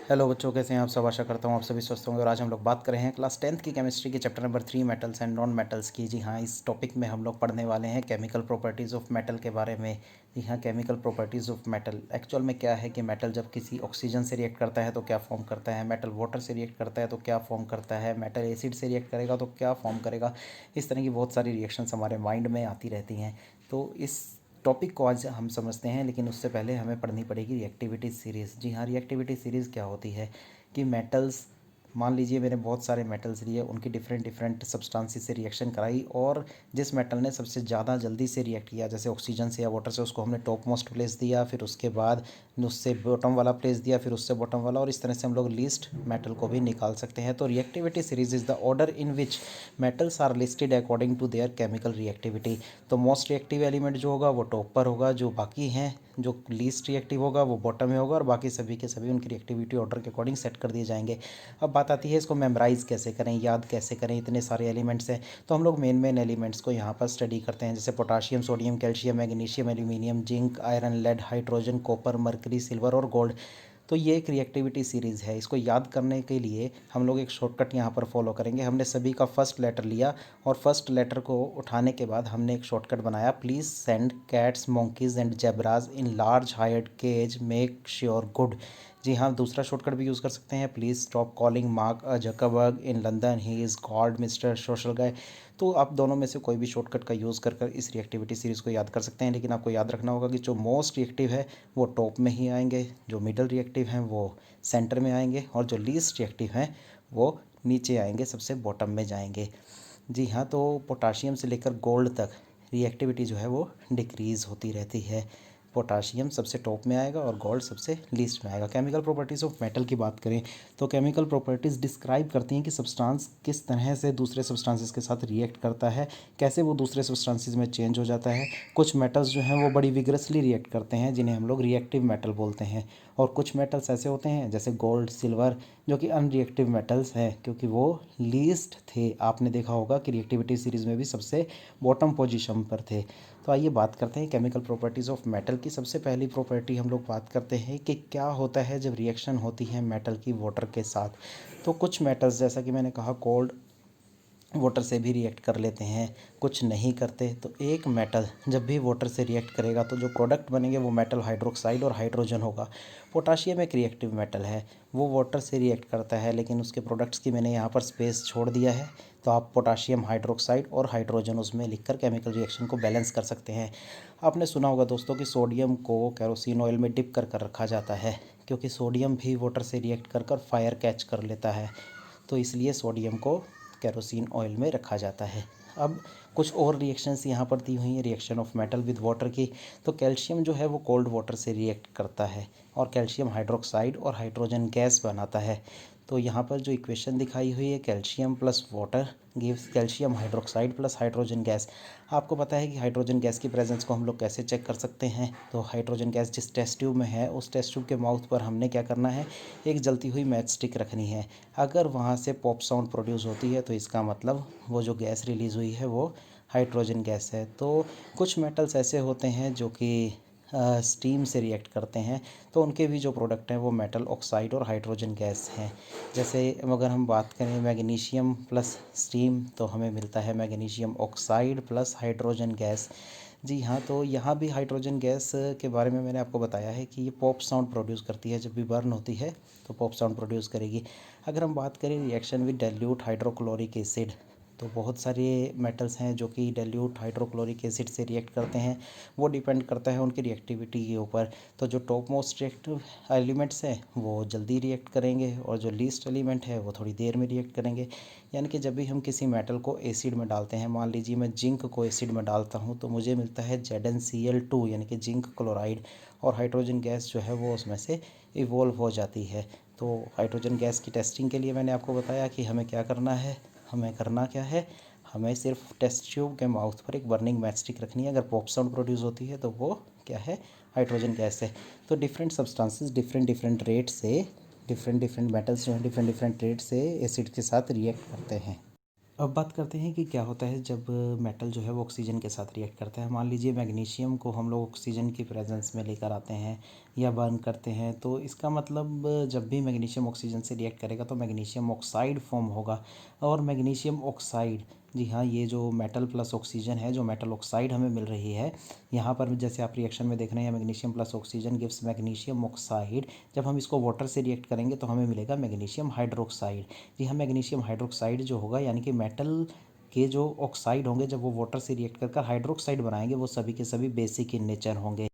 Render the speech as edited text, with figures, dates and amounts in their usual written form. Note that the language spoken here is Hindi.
हेलो बच्चों, कैसे हैं आप सब। आशा करता हूँ आप सभी स्वस्थ होंगे। और आज हम लोग बात कर रहे हैं क्लास 10th की केमिस्ट्री के chapter number 3 metals and non metals की। जी हाँ, इस टॉपिक में हम लोग पढ़ने वाले हैं केमिकल प्रॉपर्टीज़ ऑफ मेटल के बारे में। जी हाँ, chemical properties of metal actual में क्या है कि मेटल जब किसी ऑक्सीजन से रिएक्ट करता है तो क्या फॉर्म करता है, मेटल वाटर से रिएक्ट करता है तो क्या फॉर्म करता है, मेटल एसिड से रिएक्ट करेगा तो क्या फॉर्म करेगा। इस तरह की बहुत सारी रिएक्शंस हमारे माइंड में आती रहती हैं। तो इस टॉपिक को आज हम समझते हैं, लेकिन उससे पहले हमें पढ़नी पड़ेगी रिएक्टिविटी सीरीज़। जी हाँ, रिएक्टिविटी सीरीज़ क्या होती है कि मेटल्स, मान लीजिए मैंने बहुत सारे मेटल्स लिए, उनकी डिफरेंट डिफरेंट सब्सटेंसेस से रिएक्शन कराई, और जिस मेटल ने सबसे ज़्यादा जल्दी से रिएक्ट किया, जैसे ऑक्सीजन से या वाटर से, उसको हमने टॉप मोस्ट प्लेस दिया, फिर उसके बाद उससे बॉटम वाला प्लेस दिया, फिर उससे बॉटम वाला, और इस तरह से हम लोग लीस्ट मेटल को भी निकाल सकते हैं। तो reactivity series is the order in which metals are listed according to their chemical reactivity. तो मोस्ट रिएक्टिव एलिमेंट जो होगा वो टॉप पर होगा, जो बाकी हैं जो लीस्ट रिएक्टिव होगा वो बॉटम में होगा, और बाकी सभी के सभी उनकी रिएक्टिविटी ऑर्डर के अकॉर्डिंग सेट कर दिए जाएंगे। अब बात आती है इसको मेमोराइज़ कैसे करें, याद कैसे करें, इतने सारे एलिमेंट्स हैं। तो हम लोग मेन मेन एलिमेंट्स को यहाँ पर स्टडी करते हैं, जैसे potassium, sodium, calcium, magnesium, aluminium, zinc, iron, lead, hydrogen, copper, mercury, silver और गोल्ड। तो ये एक रिएक्टिविटी सीरीज़ है। इसको याद करने के लिए हम लोग एक शॉर्टकट यहाँ पर फॉलो करेंगे। हमने सभी का फर्स्ट लेटर लिया, और फर्स्ट लेटर को उठाने के बाद हमने एक शॉर्टकट बनाया, please send cats, monkeys and zebras in large hired cage, make sure good. जी हाँ, दूसरा शॉर्टकट भी यूज़ कर सकते हैं, please stop calling Mark a Zuckerberg in London, he is called mister social guy. तो आप दोनों में से कोई भी शॉर्टकट का यूज़ कर इस रिएक्टिविटी सीरीज़ को याद कर सकते हैं। लेकिन आपको याद रखना होगा कि जो मोस्ट रिएक्टिव है वो टॉप में ही आएंगे, जो मिडल रिएक्टिव हैं वो सेंटर में आएंगे, और जो लीस्ट रिएक्टिव हैं वो नीचे आएंगे, सबसे बॉटम में जाएंगे। जी हाँ, तो पोटाशियम से लेकर गोल्ड तक रिएक्टिविटी जो है वो डिक्रीज़ होती रहती है। पोटाशियम सबसे टॉप में आएगा और गोल्ड सबसे लीस्ट में आएगा। केमिकल प्रॉपर्टीज़ ऑफ मेटल की बात करें तो केमिकल प्रॉपर्टीज़ डिस्क्राइब करती हैं कि सब्सटेंस किस तरह से दूसरे सब्सटेंसेस के साथ रिएक्ट करता है, कैसे वो दूसरे सब्सटेंसेस में चेंज हो जाता है। कुछ मेटल्स जो हैं वो बड़ी विग्रसली रिएक्ट करते हैं, जिन्हें हम लोग रिएक्टिव मेटल बोलते हैं, और कुछ मेटल्स ऐसे होते हैं जैसे गोल्ड, सिल्वर, जो कि अनरिएक्टिव मेटल्स हैं, क्योंकि वो लीस्ट थे। आपने देखा होगा कि रिएक्टिविटी सीरीज़ में भी सबसे बॉटम पोजीशन पर थे। तो आइए बात करते हैं केमिकल प्रॉपर्टीज़ ऑफ मेटल की। सबसे पहली प्रॉपर्टी हम लोग बात करते हैं कि क्या होता है जब रिएक्शन होती है मेटल की वाटर के साथ। तो कुछ मेटल्स, जैसा कि मैंने कहा, कोल्ड वाटर से भी रिएक्ट कर लेते हैं, कुछ नहीं करते। तो एक मेटल जब भी वाटर से रिएक्ट करेगा तो जो प्रोडक्ट बनेंगे वो मेटल हाइड्रोक्साइड और हाइड्रोजन होगा। पोटाशियम एक रिएक्टिव मेटल है, वो वाटर से रिएक्ट करता है, लेकिन उसके प्रोडक्ट्स की मैंने यहाँ पर स्पेस छोड़ दिया है। तो आप पोटाशियम हाइड्रोक्साइड और हाइड्रोजन उसमें लिखकर केमिकल रिएक्शन को बैलेंस कर सकते हैं। आपने सुना होगा दोस्तों कि सोडियम को केरोसिन ऑयल में डिप कर कर रखा जाता है, क्योंकि सोडियम भी वाटर से रिएक्ट कर कर फायर कैच कर लेता है। तो इसलिए सोडियम को केरोसिन ऑयल में रखा जाता है। अब कुछ और रिएक्शंस यहाँ पर दी हुई हैं, reaction of metal with water की। तो कैल्शियम जो है वो कोल्ड वाटर से रिएक्ट करता है, और कैल्शियम हाइड्रोक्साइड और हाइड्रोजन गैस बनाता है। तो यहाँ पर जो इक्वेशन दिखाई हुई है, calcium plus water gives calcium hydroxide plus hydrogen gas. आपको पता है कि हाइड्रोजन गैस की प्रेजेंस को हम लोग कैसे चेक कर सकते हैं। तो हाइड्रोजन गैस जिस टेस्ट ट्यूब में है, उस टेस्ट ट्यूब के माउथ पर हमने क्या करना है, एक जलती हुई मैच स्टिक रखनी है। अगर वहाँ से पॉप साउंड प्रोड्यूस होती है तो इसका मतलब वो जो गैस रिलीज़ हुई है वो हाइड्रोजन गैस है। तो कुछ मेटल्स ऐसे होते हैं जो कि स्टीम से रिएक्ट करते हैं, तो उनके भी जो प्रोडक्ट हैं वो मेटल ऑक्साइड और हाइड्रोजन गैस हैं। जैसे अगर हम बात करें मैग्नीशियम प्लस स्टीम, तो हमें मिलता है magnesium oxide plus hydrogen gas. जी हाँ, तो यहाँ भी हाइड्रोजन गैस के बारे में मैंने आपको बताया है कि ये पॉप साउंड प्रोड्यूस करती है, जब भी बर्न होती है तो पॉप साउंड प्रोड्यूस करेगी। अगर हम बात करें reaction with dilute hydrochloric acid, तो बहुत सारे मेटल्स हैं जो कि डाइल्यूट हाइड्रोक्लोरिक एसिड से रिएक्ट करते हैं। वो डिपेंड करता है उनकी रिएक्टिविटी के ऊपर। तो जो टॉप मोस्ट रिएक्टिव एलिमेंट्स हैं वो जल्दी रिएक्ट करेंगे, और जो लीस्ट एलिमेंट है वो थोड़ी देर में रिएक्ट करेंगे। यानी कि जब भी हम किसी मेटल को एसिड में डालते हैं, मान लीजिए मैं जिंक को एसिड में डालता हूँ, तो मुझे मिलता है ZnCl2 यानी कि जिंक क्लोराइड, और हाइड्रोजन गैस जो है वो उसमें से इवोल्व हो जाती है। तो हाइड्रोजन गैस की टेस्टिंग के लिए मैंने आपको बताया कि हमें क्या करना है। हमें करना क्या है, हमें सिर्फ टेस्ट ट्यूब के माउथ पर एक बर्निंग मैच स्टिक रखनी है। अगर पॉप साउंड प्रोड्यूस होती है तो वो क्या है, हाइड्रोजन गैस है। तो different substances different different rate से, डिफरेंट डिफरेंट मेटल्स जो हैं डिफरेंट डिफरेंट रेट से एसिड के साथ रिएक्ट करते हैं। अब बात करते हैं कि क्या होता है जब मेटल जो है वो ऑक्सीजन के साथ रिएक्ट करता है। मान लीजिए मैग्नीशियम को हम लोग ऑक्सीजन की प्रेजेंस में लेकर आते हैं या बर्न करते हैं, तो इसका मतलब जब भी मैग्नीशियम ऑक्सीजन से रिएक्ट करेगा तो मैग्नीशियम ऑक्साइड फॉर्म होगा। और मैग्नीशियम ऑक्साइड, जी हाँ, ये जो मेटल प्लस ऑक्सीजन है, जो मेटल ऑक्साइड हमें मिल रही है यहाँ पर, जैसे आप रिएक्शन में देख रहे हैं magnesium plus oxygen gives magnesium oxide. जब हम इसको वाटर से रिएक्ट करेंगे तो हमें मिलेगा मैग्नीशियम हाइड्रोक्साइड। जी हाँ, मैग्नीशियम हाइड्रोक्साइड जो होगा, यानी कि मेटल के जो ऑक्साइड होंगे, जब वो वाटर से रिएक्ट कर कर हाइड्रोक्साइड बनाएंगे, वो सभी के सभी बेसिक इन नेचर होंगे।